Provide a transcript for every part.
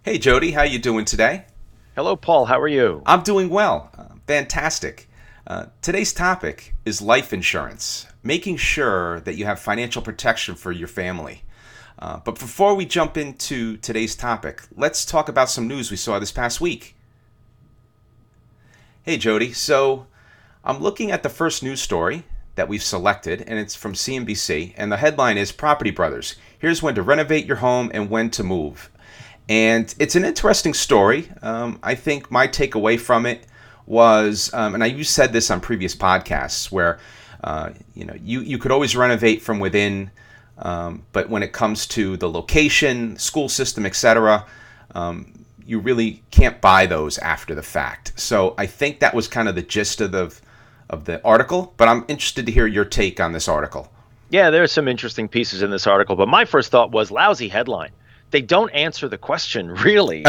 Hey Jody, how you doing today? Hello, Paul. How are you? I'm doing well. Fantastic. Today's topic is life insurance, making sure that you have financial protection for your family. But before we jump into today's topic, let's talk about some news we saw this past week. Hey Jody, so I'm looking at the first news story that we've selected, and it's from CNBC, and the headline is Property Brothers. Here's when to renovate your home and when to move. And it's an interesting story. I think my takeaway from it was, you said this on previous podcasts, where you could always renovate from within, but when it comes to the location, school system, etc., you really can't buy those after the fact. So I think that was kind of the gist of the article. But I'm interested to hear your take on this article. Yeah, there are some interesting pieces in this article, but my first thought was lousy headline. They don't answer the question, really.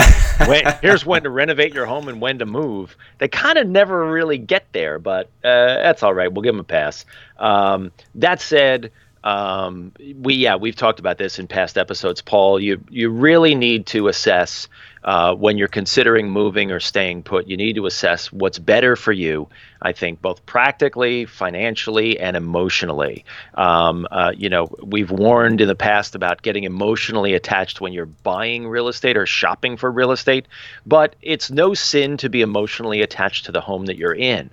Here's when to renovate your home and when to move. They kind of never really get there, but that's all right. We'll give them a pass. That said, we've talked about this in past episodes, Paul. You really need to assess when you're considering moving or staying put. You need to assess what's better for you. I think both practically, financially, and emotionally. We've warned in the past about getting emotionally attached when you're buying real estate or shopping for real estate, but it's no sin to be emotionally attached to the home that you're in.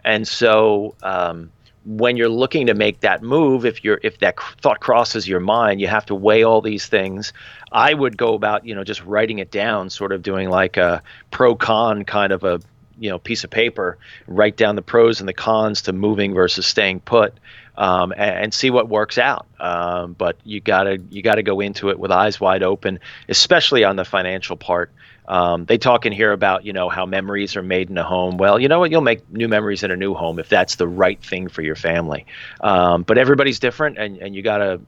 And so when you're looking to make that move, if that thought crosses your mind, you have to weigh all these things. I would go about, just writing it down, sort of doing like a pro-con kind of a piece of paper, write down the pros and the cons to moving versus staying put, and see what works out. But you gotta go into it with eyes wide open, especially on the financial part. They talk in here about, how memories are made in a home. Well, you know what? You'll make new memories in a new home if that's the right thing for your family. But everybody's different, and you gotta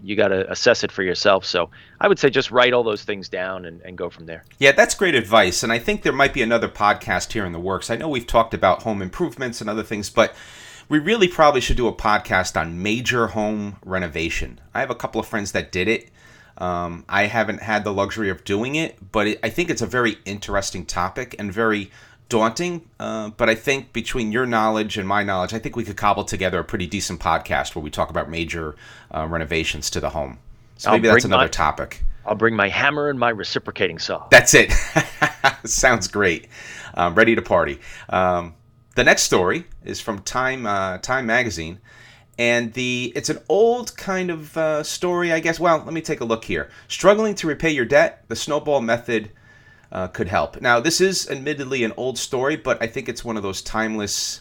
assess it for yourself. So I would say just write all those things down and go from there. Yeah, that's great advice. And I think there might be another podcast here in the works. I know we've talked about home improvements and other things, but we really probably should do a podcast on major home renovation. I have a couple of friends that did it. I haven't had the luxury of doing it, but I think it's a very interesting topic and very daunting. But I think between your knowledge and my knowledge, I think we could cobble together a pretty decent podcast where we talk about major renovations to the home. So maybe that's another topic. I'll bring my hammer and my reciprocating saw. That's it. Sounds great. Ready to party. The next story is from Time Magazine. And it's an old kind of story, I guess. Well, let me take a look here. Struggling to repay your debt? The snowball method could help. Now, this is admittedly an old story, but I think it's one of those timeless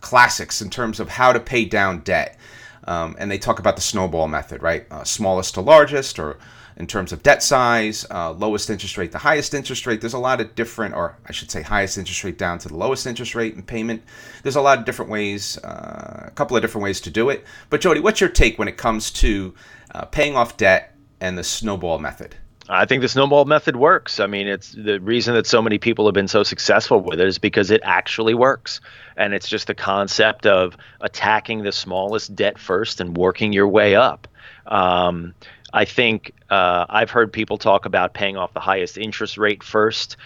classics in terms of how to pay down debt. And they talk about the snowball method, right? Smallest to largest, or in terms of debt size, lowest interest rate to highest interest rate. There's a lot of different, or I should say highest interest rate down to the lowest interest rate in payment. There's a lot of different ways, a couple of different ways to do it. But Jody, what's your take when it comes to paying off debt and the snowball method? I think the snowball method works. I mean, it's the reason that so many people have been so successful with it is because it actually works. And it's just the concept of attacking the smallest debt first and working your way up. I think I've heard people talk about paying off the highest interest rate first.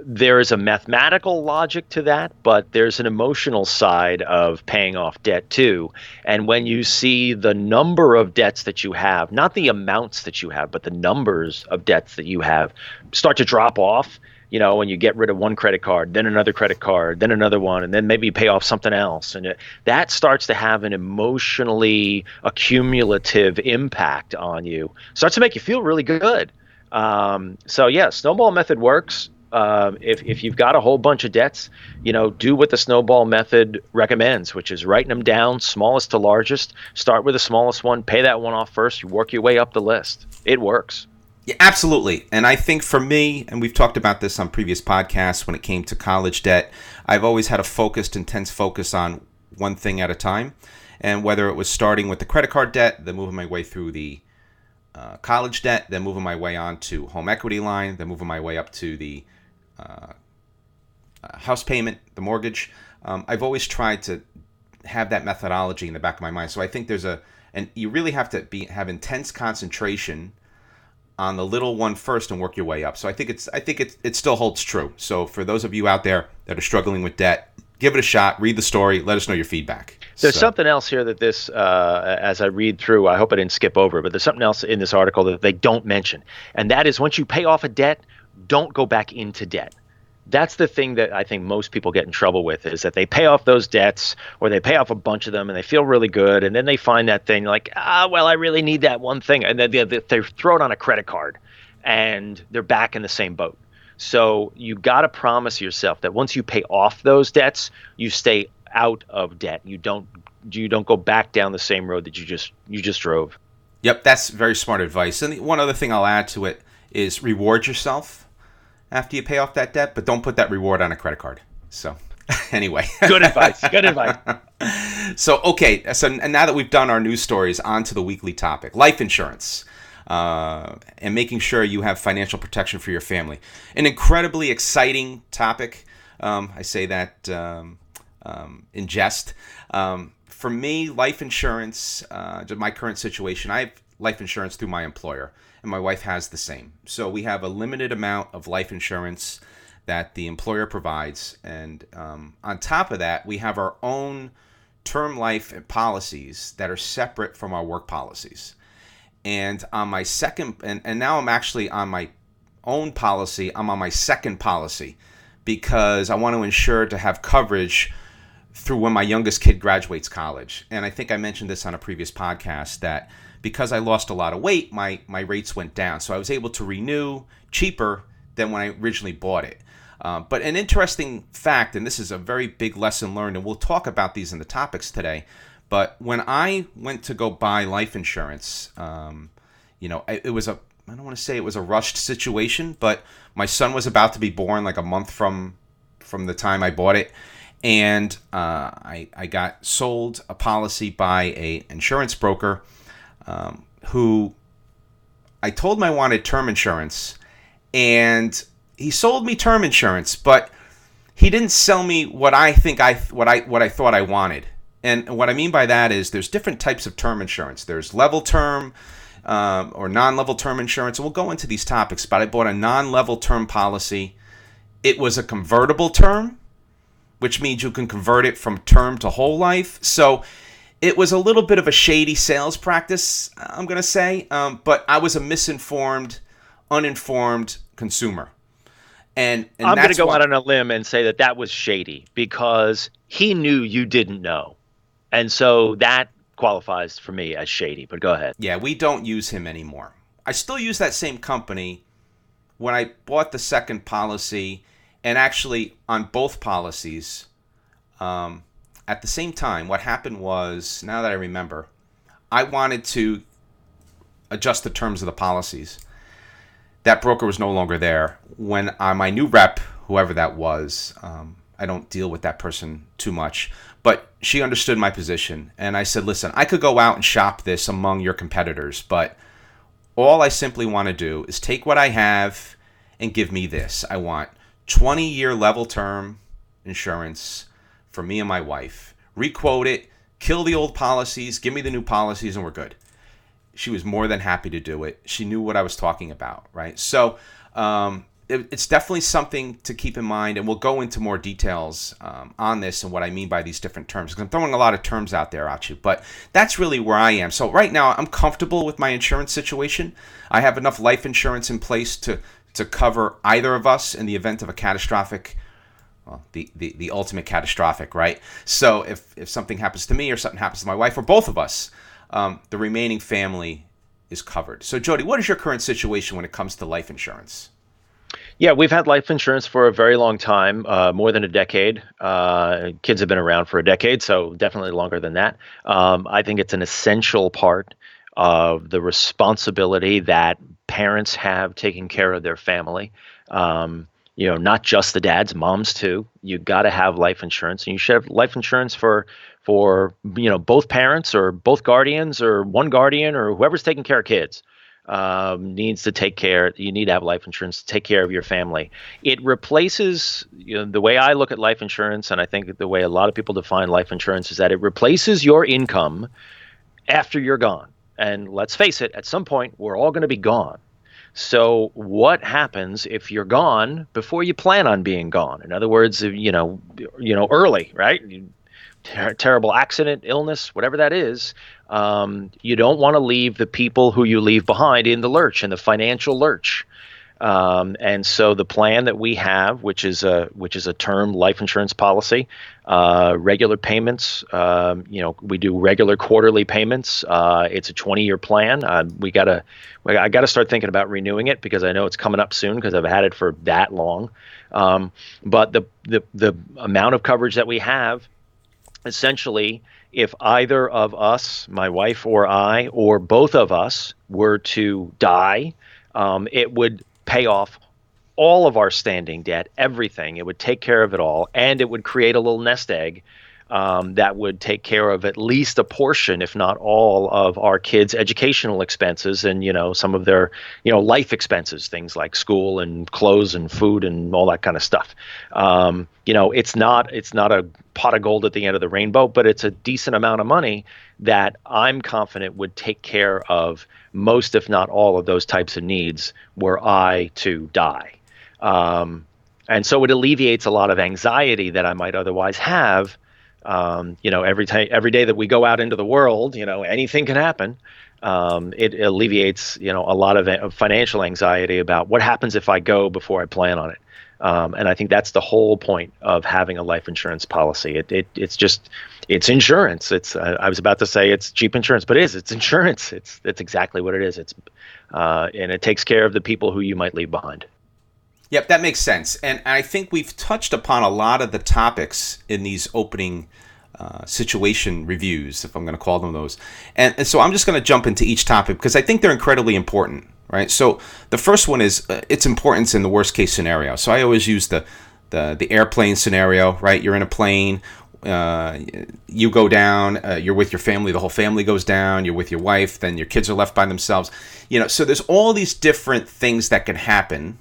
There is a mathematical logic to that, but there's an emotional side of paying off debt too. And when you see the number of debts that you have, not the amounts that you have, but the numbers of debts that you have start to drop off, when you get rid of one credit card, then another credit card, then another one, and then maybe you pay off something else. And that starts to have an emotionally accumulative impact on you. Starts to make you feel really good. Snowball method works. If you've got a whole bunch of debts, do what the snowball method recommends, which is writing them down, smallest to largest. Start with the smallest one, pay that one off first. You work your way up the list. It works. Yeah, absolutely. And I think for me, and we've talked about this on previous podcasts, when it came to college debt, I've always had a intense focus on one thing at a time. And whether it was starting with the credit card debt, then moving my way through the college debt, then moving my way on to home equity line, then moving my way up to the house payment, the mortgage. I've always tried to have that methodology in the back of my mind. So I think and you really have to have intense concentration on the little one first and work your way up. So I think it still holds true. So for those of you out there that are struggling with debt, give it a shot, read the story, let us know your feedback. There's something else here that this, as I read through, I hope I didn't skip over, but there's something else in this article that they don't mention. And that is once you pay off a debt, don't go back into debt. That's the thing that I think most people get in trouble with, is that they pay off those debts, or they pay off a bunch of them and they feel really good. And then they find that thing like, well, I really need that one thing. And then they throw it on a credit card and they're back in the same boat. So you got to promise yourself that once you pay off those debts, you stay out of debt. You don't go back down the same road that you just drove. Yep, that's very smart advice. And one other thing I'll add to it is reward yourself after you pay off that debt, but don't put that reward on a credit card. So anyway. Good advice. Good advice. So, okay. So now that we've done our news stories, on to the weekly topic, life insurance. And making sure you have financial protection for your family. An incredibly exciting topic. I say that in jest. For me, life insurance, my current situation, I have life insurance through my employer, and my wife has the same. So we have a limited amount of life insurance that the employer provides. And on top of that, we have our own term life policies that are separate from our work policies. And on my second, and now I'm actually on my own policy, I'm on my second policy because I want to ensure to have coverage through when my youngest kid graduates college. And I think I mentioned this on a previous podcast that because I lost a lot of weight, my rates went down. So I was able to renew cheaper than when I originally bought it. But an interesting fact, and this is a very big lesson learned, and we'll talk about these in the topics today, but when I went to go buy life insurance, it was I don't want to say it was a rushed situation, but my son was about to be born like a month from the time I bought it. And I got sold a policy by an insurance broker who I told him I wanted term insurance, and he sold me term insurance, but he didn't sell me what I thought I wanted. And what I mean by that is there's different types of term insurance. There's level term or non-level term insurance. And we'll go into these topics, but I bought a non-level term policy. It was a convertible term, which means you can convert it from term to whole life. So it was a little bit of a shady sales practice, I'm going to say. But I was a misinformed, uninformed consumer. And I'm going to go out on a limb and say that was shady because he knew you didn't know. And so that qualifies for me as shady, but go ahead. Yeah, we don't use him anymore. I still use that same company. When I bought the second policy, and actually on both policies, at the same time, what happened was, now that I remember, I wanted to adjust the terms of the policies. That broker was no longer there. When my new rep, whoever that was, I don't deal with that person too much, but she understood my position. And I said, listen, I could go out and shop this among your competitors, but all I simply want to do is take what I have and give me this. I want 20-year level term insurance for me and my wife. Requote it, kill the old policies, give me the new policies, and we're good. She was more than happy to do it. She knew what I was talking about, right? So it's definitely something to keep in mind, and we'll go into more details on this and what I mean by these different terms, because I'm throwing a lot of terms out there at you, but that's really where I am. So right now, I'm comfortable with my insurance situation. I have enough life insurance in place to cover either of us in the event of a catastrophic, well, the ultimate catastrophic, right? So if something happens to me or something happens to my wife or both of us, the remaining family is covered. So Jody, what is your current situation when it comes to life insurance? Yeah, we've had life insurance for a very long time, more than a decade. Kids have been around for a decade, so definitely longer than that. I think it's an essential part of the responsibility that parents have taking care of their family. Not just the dads, moms too. You got to have life insurance, and you should have life insurance for both parents or both guardians or one guardian or whoever's taking care of kids. Needs to take care. You need to have life insurance to take care of your family. It replaces, the way I look at life insurance, and I think the way a lot of people define life insurance is that it replaces your income after you're gone. And let's face it, at some point, we're all going to be gone. So what happens if you're gone before you plan on being gone? In other words, early, right? Terrible accident, illness, whatever that is. You don't want to leave the people who you leave behind in the lurch, in the financial lurch. And so the plan that we have, which is a term life insurance policy, regular payments. We do regular quarterly payments. It's a 20-year plan. I gotta start thinking about renewing it because I know it's coming up soon because I've had it for that long. But the amount of coverage that we have, essentially, if either of us, my wife or I, or both of us, were to die, it would pay off all of our standing debt, everything. It would take care of it all, and it would create a little nest egg that would take care of at least a portion, if not all, of our kids' educational expenses and some of their life expenses, things like school and clothes and food and all that kind of stuff. It's not a pot of gold at the end of the rainbow, but it's a decent amount of money that I'm confident would take care of most, if not all, of those types of needs were I to die. And so it alleviates a lot of anxiety that I might otherwise have. Every day that we go out into the world, anything can happen. It alleviates, a lot of financial anxiety about what happens if I go before I plan on it. And I think that's the whole point of having a life insurance policy. It's insurance. I was about to say it's cheap insurance, but it's insurance. It's exactly what it is. And it takes care of the people who you might leave behind. Yep, that makes sense. And I think we've touched upon a lot of the topics in these opening situation reviews, if I'm going to call them those. And so I'm just going to jump into each topic because I think they're incredibly important, right? So the first one is its importance in the worst case scenario. So I always use the airplane scenario, right? You're in a plane. You go down, you're with your family, the whole family goes down, you're with your wife, then your kids are left by themselves. So there's all these different things that can happen.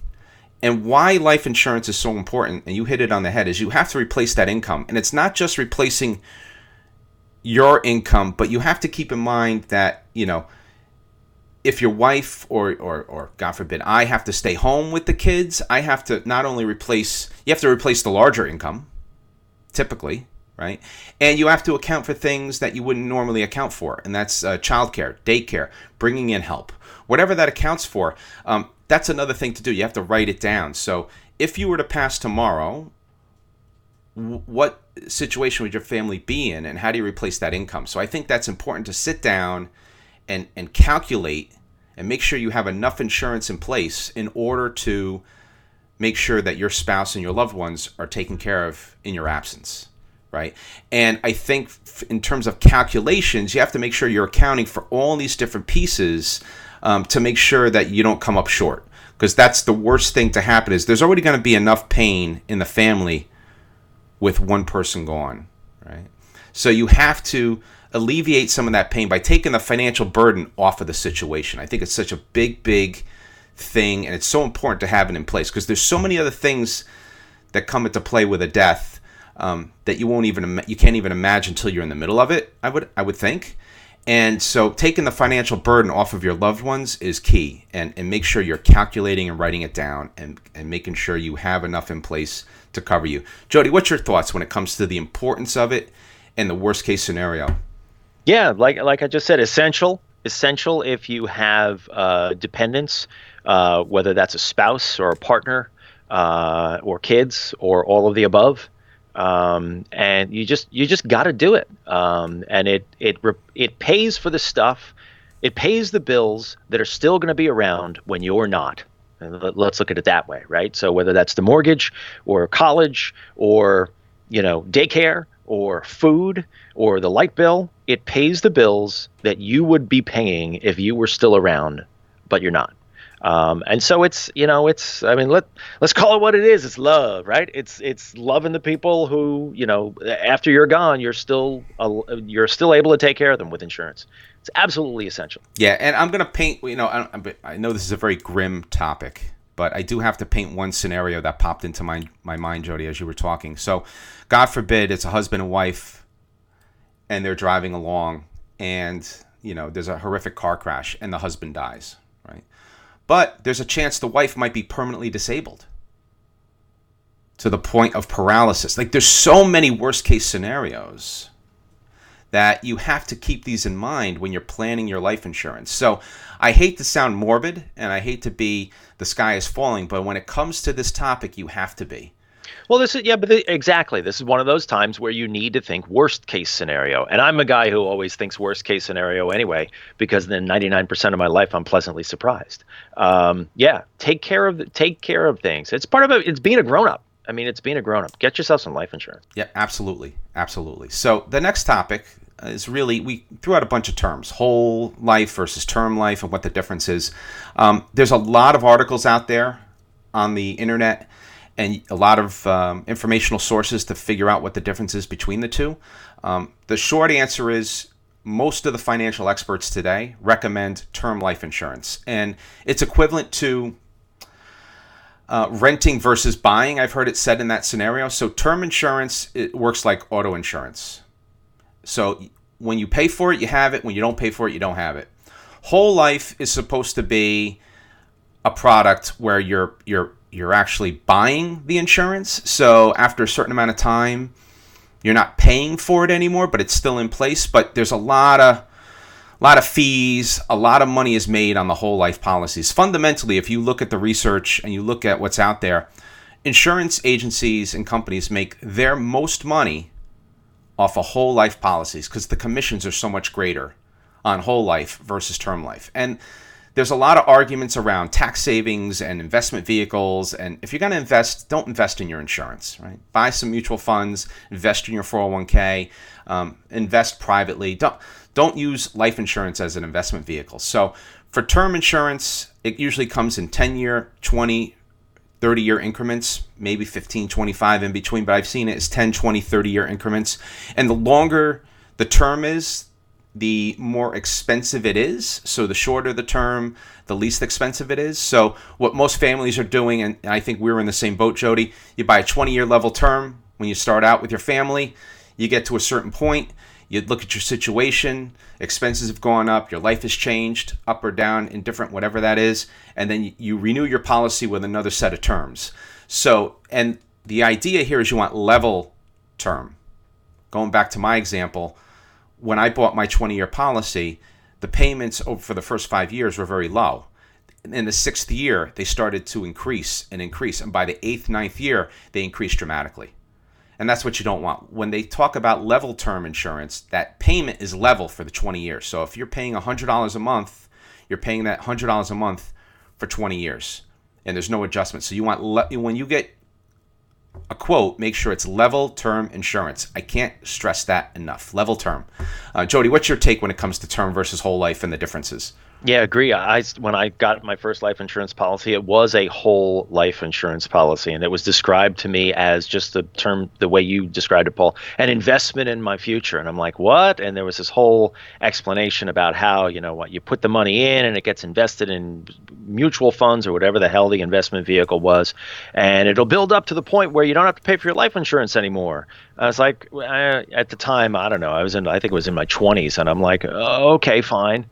And why life insurance is so important, and you hit it on the head, is you have to replace that income. And it's not just replacing your income, but you have to keep in mind that, if your wife or God forbid, I have to stay home with the kids, I have to not only you have to replace the larger income, typically, right? And you have to account for things that you wouldn't normally account for. And that's childcare, daycare, bringing in help, whatever that accounts for. That's another thing to do. You have to write it down. So if you were to pass tomorrow, what situation would your family be in, and how do you replace that income? So I think that's important to sit down and calculate and make sure you have enough insurance in place in order to make sure that your spouse and your loved ones are taken care of in your absence, right? And I think in terms of calculations, you have to make sure you're accounting for all these different pieces to make sure that you don't come up short, because that's the worst thing to happen. Is there's already going to be enough pain in the family with one person gone, right? So you have to alleviate some of that pain by taking the financial burden off of the situation. I think it's such a big thing, and it's so important to have it in place because there's so many other things that come into play with a death that you can't even imagine until you're in the middle of it. I would think. And so taking the financial burden off of your loved ones is key, and make sure you're calculating and writing it down and making sure you have enough in place to cover you. Jody, what's your thoughts when it comes to the importance of it and the worst case scenario? Yeah, like I just said, essential if you have dependents, whether that's a spouse or a partner or kids or all of the above. And you just got to do it. And it pays for the stuff. It pays the bills that are still going to be around when you're not. And let's look at it that way, right? So whether that's the mortgage or college or, daycare or food or the light bill, it pays the bills that you would be paying if you were still around, but you're not. And so let's call it what it is. It's love, right? It's loving the people who, after you're gone, you're still able to take care of them with insurance. It's absolutely essential. Yeah. And I'm going to paint, I know this is a very grim topic, but I do have to paint one scenario that popped into my mind, Jody, as you were talking. So God forbid it's a husband and wife and they're driving along and, there's a horrific car crash and the husband dies, right? But there's a chance the wife might be permanently disabled to the point of paralysis. Like, there's so many worst case scenarios that you have to keep these in mind when you're planning your life insurance. So I hate to sound morbid and I hate to be the sky is falling, but when it comes to this topic, you have to be. Well, exactly. This is one of those times where you need to think worst case scenario. And I'm a guy who always thinks worst case scenario anyway, because then 99% of my life I'm pleasantly surprised. Take care of things. It's part of it. It's being a grown up. I mean, it's being a grown up. Get yourself some life insurance. Yeah, absolutely. Absolutely. So the next topic is really, we threw out a bunch of terms, whole life versus term life and what the difference is. There's a lot of articles out there on the internet and a lot of informational sources to figure out what the difference is between the two. The short answer is most of the financial experts today recommend term life insurance. And it's equivalent to renting versus buying. I've heard it said in that scenario. So term insurance, it works like auto insurance. So when you pay for it, you have it. When you don't pay for it, you don't have it. Whole life is supposed to be a product where you're actually buying the insurance. So after a certain amount of time, you're not paying for it anymore, but it's still in place. But there's a lot of fees, a lot of money is made on the whole life policies. Fundamentally, if you look at the research and you look at what's out there, insurance agencies and companies make their most money off of whole life policies because the commissions are so much greater on whole life versus term life. And there's a lot of arguments around tax savings and investment vehicles. And if you're going to invest, don't invest in your insurance, right? Buy some mutual funds, invest in your 401k, invest privately. Don't use life insurance as an investment vehicle. So for term insurance, it usually comes in 10-year, 20, 30-year increments, maybe 15, 25 in between, but I've seen it as 10, 20, 30-year increments. And the longer the term is, the more expensive it is. So the shorter the term, the least expensive it is. So what most families are doing, and I think we're in the same boat, Jody, you buy a 20-year level term when you start out with your family. You get to a certain point, you look at your situation, expenses have gone up, your life has changed, up or down, indifferent, whatever that is, and then you renew your policy with another set of terms. So, and the idea here is you want level term. Going back to my example, when I bought my 20-year policy, the payments for the first 5 years were very low. In the 6th year, they started to increase. And by the 8th, 9th year, they increased dramatically. And that's what you don't want. When they talk about level term insurance, that payment is level for the 20 years. So if you're paying $100 a month, you're paying that $100 a month for 20 years. And there's no adjustment. So you want, when you get a quote, make sure it's level term insurance. I can't stress that enough. Level term. Jody, what's your take when it comes to term versus whole life and the differences? Yeah, agree. When I got my first life insurance policy, it was a whole life insurance policy, and it was described to me as just the term, the way you described it, Paul, an investment in my future. And I'm like, what? And there was this whole explanation about how, you put the money in and it gets invested in mutual funds or whatever the hell the investment vehicle was, and it'll build up to the point where you don't have to pay for your life insurance anymore. I was like, at the time, I don't know, I think it was in my 20s, and I'm like, oh, okay, fine.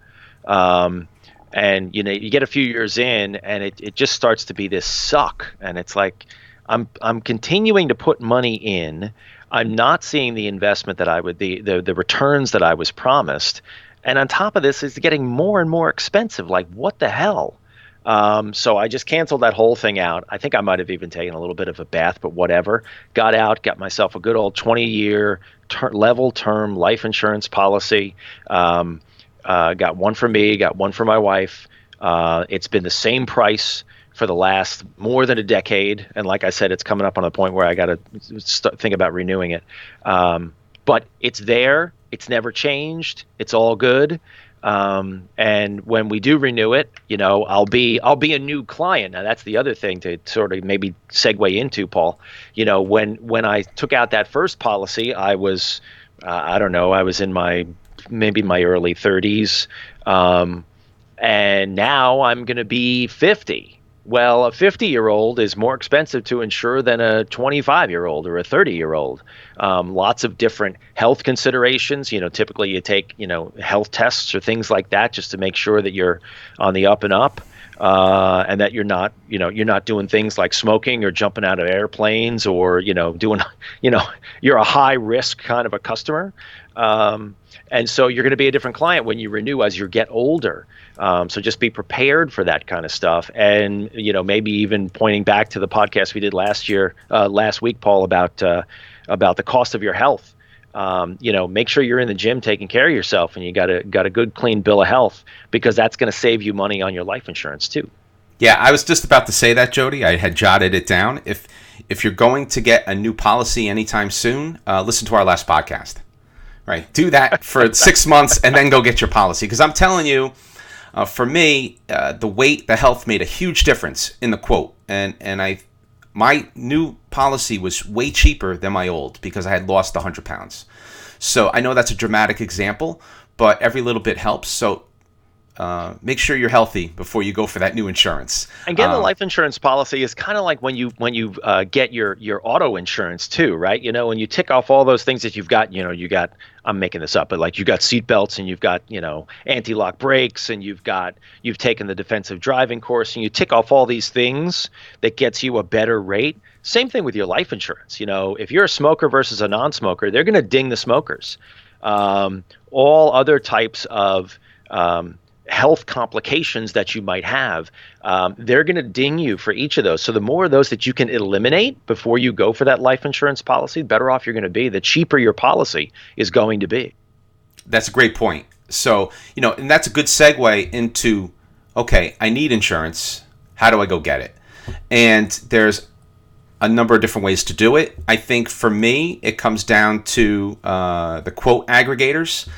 And you get a few years in and it just starts to be this suck. And it's like, I'm continuing to put money in. I'm not seeing the investment that the returns that I was promised. And on top of this, it's getting more and more expensive. Like, what the hell? So I just canceled that whole thing out. I think I might have even taken a little bit of a bath, but whatever. Got out, got myself a good old 20-year level term life insurance policy. Got one for me, got one for my wife. It's been the same price for the last more than a decade. And like I said, it's coming up on the point where I got to think about renewing it. But it's there. It's never changed. It's all good. And when we do renew it, I'll be a new client. Now that's the other thing to sort of maybe segue into, Paul. When I took out that first policy, I was, I don't know, I was in maybe my early 30s. And now I'm going to be 50. Well, a 50-year-old is more expensive to insure than a 25-year-old or a 30-year-old. Lots of different health considerations. Typically you take, health tests or things like that just to make sure that you're on the up and up. and that you're not doing things like smoking or jumping out of airplanes or doing you're a high risk kind of a customer. And so you're going to be a different client when you renew as you get older. So just be prepared for that kind of stuff. And, maybe even pointing back to the podcast we did last week, Paul, about the cost of your health. Make sure you're in the gym taking care of yourself and you got a good, clean bill of health, because that's going to save you money on your life insurance too. Yeah, I was just about to say that, Jody. I had jotted it down. If you're going to get a new policy anytime soon, listen to our last podcast. Right, do that for 6 months and then go get your policy. Because I'm telling you, for me, the health made a huge difference in the quote. And my new policy was way cheaper than my old because I had lost 100 pounds. So I know that's a dramatic example, but every little bit helps. So make sure you're healthy before you go for that new insurance. And getting a life insurance policy is kind of like when you get your auto insurance too, right? When you tick off all those things that you've got, I'm making this up, but like you got seat belts and you've got, anti-lock brakes and you've taken the defensive driving course and you tick off all these things that gets you a better rate. Same thing with your life insurance. If you're a smoker versus a non-smoker, they're going to ding the smokers. All other types of health complications that you might have, they're going to ding you for each of those. So the more of those that you can eliminate before you go for that life insurance policy, the better off you're going to be, the cheaper your policy is going to be. That's a great point. So, and that's a good segue into, okay, I need insurance. How do I go get it? And there's a number of different ways to do it. I think for me, it comes down to the quote aggregators.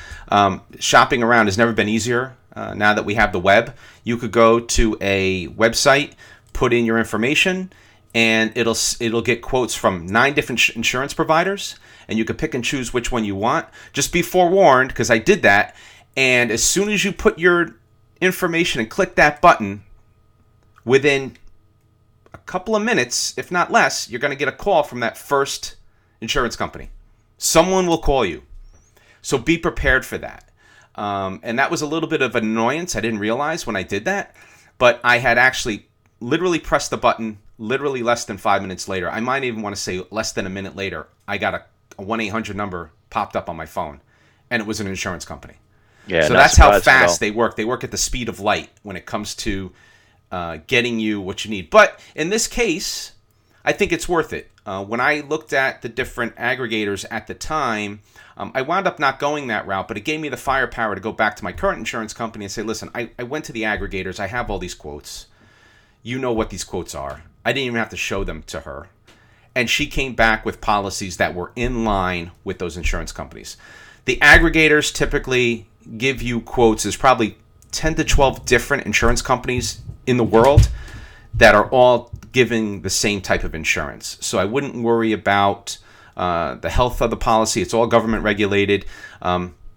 Shopping around has never been easier. Now that we have the web, you could go to a website, put in your information, and it'll get quotes from 9 different insurance providers, and you can pick and choose which one you want. Just be forewarned, because I did that, and as soon as you put your information and click that button, within a couple of minutes, if not less, you're going to get a call from that first insurance company. Someone will call you. So be prepared for that. And that was a little bit of annoyance. I didn't realize when I did that, but I had actually literally pressed the button literally less than 5 minutes later. I might even want to say less than a minute later. I got a 1-800 number popped up on my phone, and it was an insurance company. Yeah, so that's how fast they work. They work at the speed of light when it comes to getting you what you need. But in this case, I think it's worth it. When I looked at the different aggregators at the time, I wound up not going that route, but it gave me the firepower to go back to my current insurance company and say, listen, I went to the aggregators. I have all these quotes. You know what these quotes are. I didn't even have to show them to her. And she came back with policies that were in line with those insurance companies. The aggregators typically give you quotes. There's probably 10 to 12 different insurance companies in the world that are all giving the same type of insurance. So I wouldn't worry about the health of the policy. It's all government regulated.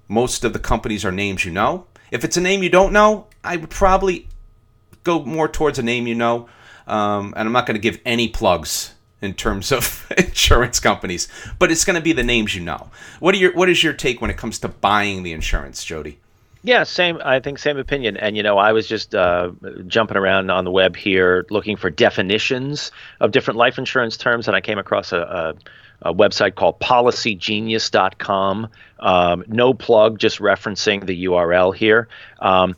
Most of the companies are names you know. If it's a name you don't know, I would probably go more towards a name you know. And I'm not going to give any plugs in terms of insurance companies, but it's going to be the names you know. What is your take when it comes to buying the insurance, Jody? Yeah, same. I think same opinion. And I was just jumping around on the web here, looking for definitions of different life insurance terms, and I came across a website called PolicyGenius.com. No plug, just referencing the URL here.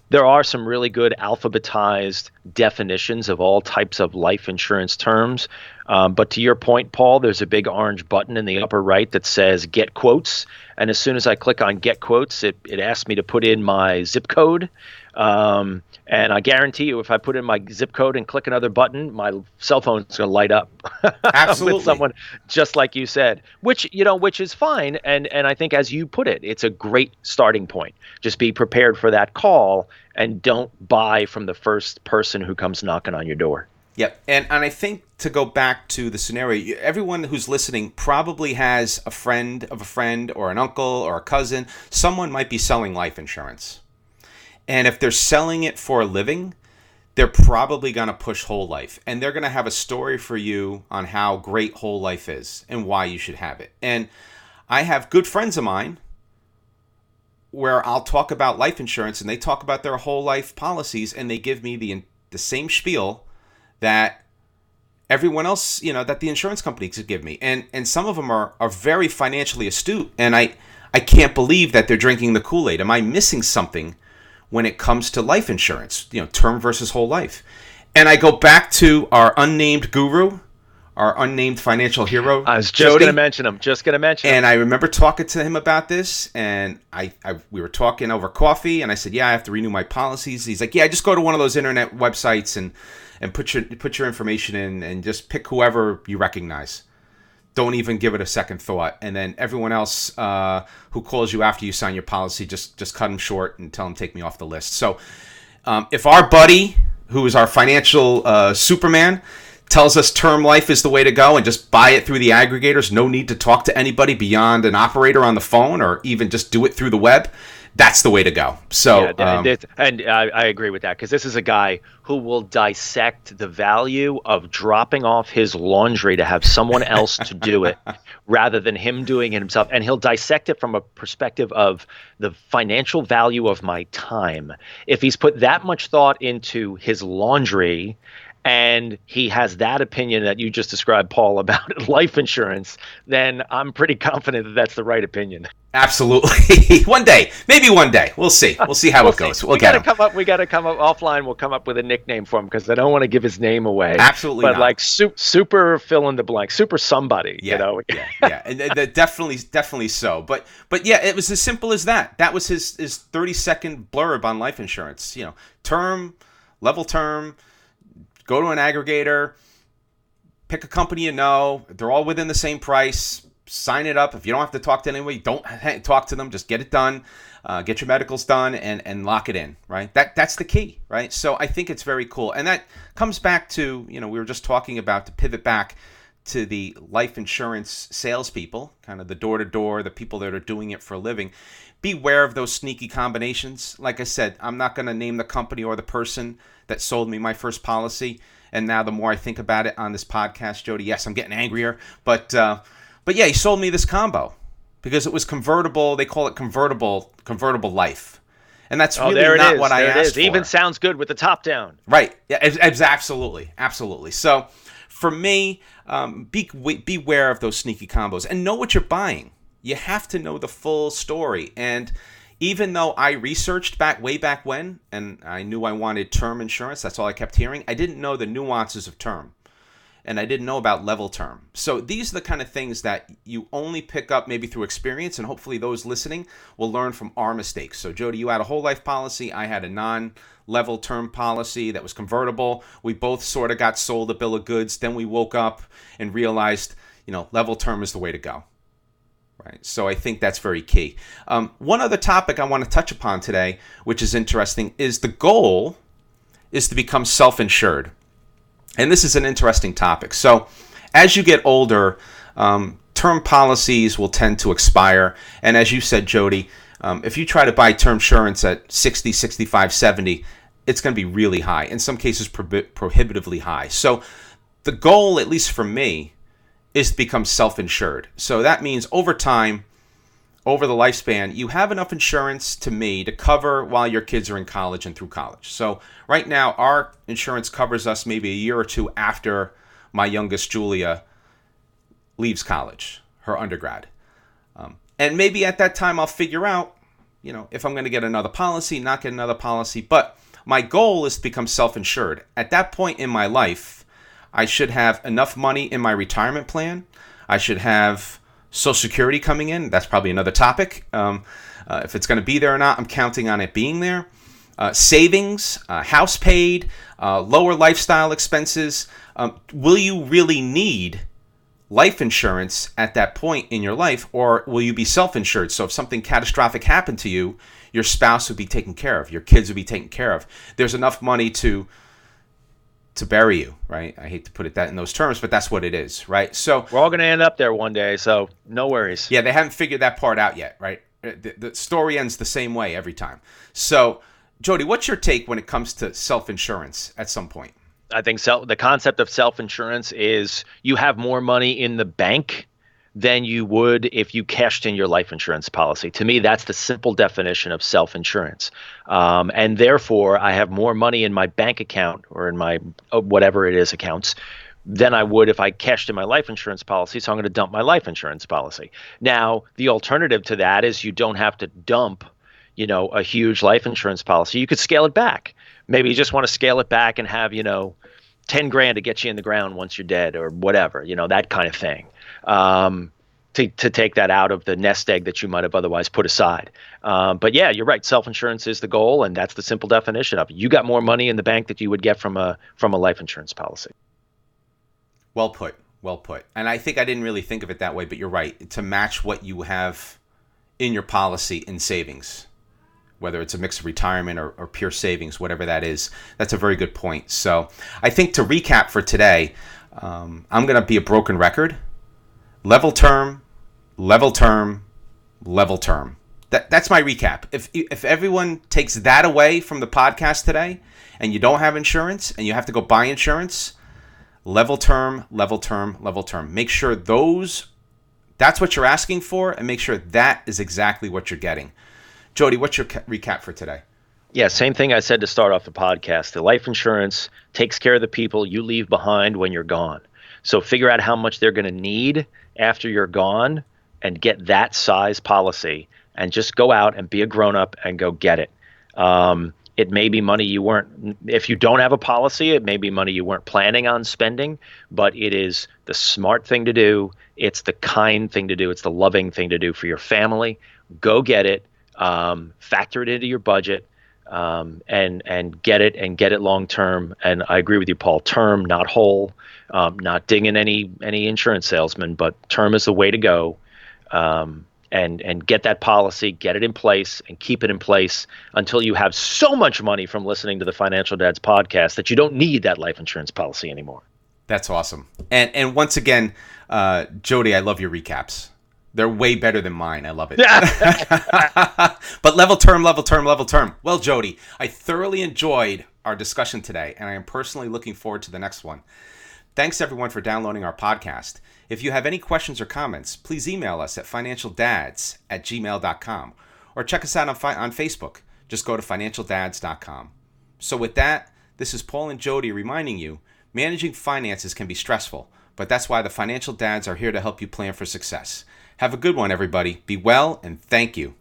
There are some really good alphabetized definitions of all types of life insurance terms. But to your point, Paul, there's a big orange button in the upper right that says Get Quotes. And as soon as I click on Get Quotes, it asks me to put in my zip code. And I guarantee you, if I put in my zip code and click another button, my cell phone is going to light up. Absolutely. With someone just like you said, which is fine. And I think, as you put it, it's a great starting point. Just be prepared for that call and don't buy from the first person who comes knocking on your door. Yep. And I think, to go back to the scenario, everyone who's listening probably has a friend of a friend or an uncle or a cousin. Someone might be selling life insurance. And if they're selling it for a living, they're probably going to push whole life. And they're going to have a story for you on how great whole life is and why you should have it. And I have good friends of mine where I'll talk about life insurance and they talk about their whole life policies and they give me the the same spiel that everyone else, that the insurance companies could give me. And some of them are very financially astute. And I can't believe that they're drinking the Kool-Aid. Am I missing something when it comes to life insurance, term versus whole life? And I go back to our unnamed guru, our unnamed financial hero. I was just going to mention him. And I remember talking to him about this, and we were talking over coffee, and I said, yeah, I have to renew my policies. He's like, yeah, just go to one of those internet websites and put your information in and just pick whoever you recognize. Don't even give it a second thought. And then everyone else who calls you after you sign your policy, just cut them short and tell them take me off the list. So if our buddy, who is our financial Superman, tells us term life is the way to go and just buy it through the aggregators, no need to talk to anybody beyond an operator on the phone or even just do it through the web, that's the way to go. So, and I agree with that, because this is a guy who will dissect the value of dropping off his laundry to have someone else to do it rather than him doing it himself. And he'll dissect it from a perspective of the financial value of my time. If he's put that much thought into his laundry, and he has that opinion that you just described, Paul, about life insurance, then I'm pretty confident that that's the right opinion. Absolutely. Maybe one day. We'll see. We'll see how it goes. We got to come up offline. We'll come up with a nickname for him, because I don't want to give his name away. Absolutely but not. Like super fill in the blank, super somebody. Yeah, yeah. And definitely so. But yeah, it was as simple as that. That was his 30-second blurb on life insurance. Term, level term. Go to an aggregator, pick a company they're all within the same price, sign it up. If you don't have to talk to anybody, don't talk to them, just get it done, get your medicals done, and lock it in, right? That's the key, right? So I think it's very cool. And that comes back to, we were just talking about, to pivot back to the life insurance salespeople, kind of the door-to-door, the people that are doing it for a living. Beware of those sneaky combinations. Like I said, I'm not going to name the company or the person that sold me my first policy. And now the more I think about it on this podcast, Jody, yes, I'm getting angrier. But yeah, he sold me this combo because it was convertible. They call it convertible life. And that's really not what I asked for. It even sounds good with the top down. Right. Yeah, absolutely. Absolutely. So for me, beware of those sneaky combos and know what you're buying. You have to know the full story. And even though I researched way back when, and I knew I wanted term insurance, that's all I kept hearing, I didn't know the nuances of term. And I didn't know about level term. So these are the kind of things that you only pick up maybe through experience, and hopefully those listening will learn from our mistakes. So Jody, you had a whole life policy. I had a non-level term policy that was convertible. We both sort of got sold a bill of goods. Then we woke up and realized, level term is the way to go. Right. So I think that's very key. One other topic I want to touch upon today, which is interesting, is the goal is to become self-insured. And this is an interesting topic. So as you get older, term policies will tend to expire. And as you said, Jody, if you try to buy term insurance at 60, 65, 70, it's going to be really high. In some cases, prohibitively high. So the goal, at least for me, is to become self-insured. So that means over time, over the lifespan, you have enough insurance to cover while your kids are in college and through college. So right now, our insurance covers us maybe a year or two after my youngest, Julia, leaves college, her undergrad. And maybe at that time, I'll figure out, if I'm going to get another policy, not get another policy. But my goal is to become self-insured. At that point in my life, I should have enough money in my retirement plan. I should have Social Security coming in. That's probably another topic. If it's going to be there or not, I'm counting on it being there. Savings, house paid, lower lifestyle expenses. Will you really need life insurance at that point in your life, or will you be self-insured? So if something catastrophic happened to you, your spouse would be taken care of. Your kids would be taken care of. There's enough money to bury you, right? I hate to put it that in those terms, but that's what it is, right? So we're all going to end up there one day, so no worries. Yeah, they haven't figured that part out yet, right? The story ends the same way every time. So, Jody, what's your take when it comes to self-insurance at some point? I think the concept of self-insurance is you have more money in the bank than you would if you cashed in your life insurance policy. To me, that's the simple definition of self-insurance. And therefore, I have more money in my bank account or in my whatever it is accounts than I would if I cashed in my life insurance policy. So I'm going to dump my life insurance policy. Now, the alternative to that is you don't have to dump, a huge life insurance policy. You could scale it back. Maybe you just want to scale it back and have, 10 grand to get you in the ground once you're dead or whatever, that kind of thing. To take that out of the nest egg that you might have otherwise put aside. But yeah, you're right. Self-insurance is the goal, and that's the simple definition of it. You got more money in the bank that you would get from a life insurance policy. Well put. Well put. And I think I didn't really think of it that way, but you're right. To match what you have in your policy in savings, whether it's a mix of retirement or pure savings, whatever that is, that's a very good point. So I think to recap for today, I'm going to be a broken record. Level term, level term, level term. That's my recap. If everyone takes that away from the podcast today and you don't have insurance and you have to go buy insurance, level term, level term, level term. Make sure that's what you're asking for, and make sure that is exactly what you're getting. Jody, what's your recap for today? Yeah, same thing I said to start off the podcast. The life insurance takes care of the people you leave behind when you're gone. So figure out how much they're going to need after you're gone and get that size policy, and just go out and be a grown-up and go get it. It may be money if you don't have a policy, it may be money you weren't planning on spending, but it is the smart thing to do. It's the kind thing to do. It's the loving thing to do for your family. Go get it, factor it into your budget, and get it long-term. And I agree with you, Paul, term, not whole, not dinging any insurance salesman, but term is the way to go. And get that policy, get it in place, and keep it in place until you have so much money from listening to the Financial Dads podcast that you don't need that life insurance policy anymore. That's awesome. And once again, Jody, I love your recaps. They're way better than mine. I love it. But level term, level term, level term. Well, Jody, I thoroughly enjoyed our discussion today, and I am personally looking forward to the next one. Thanks, everyone, for downloading our podcast. If you have any questions or comments, please email us at financialdads@gmail.com or check us out on Facebook. Just go to financialdads.com. So with that, this is Paul and Jody reminding you, managing finances can be stressful, but that's why the Financial Dads are here to help you plan for success. Have a good one, everybody. Be well, and thank you.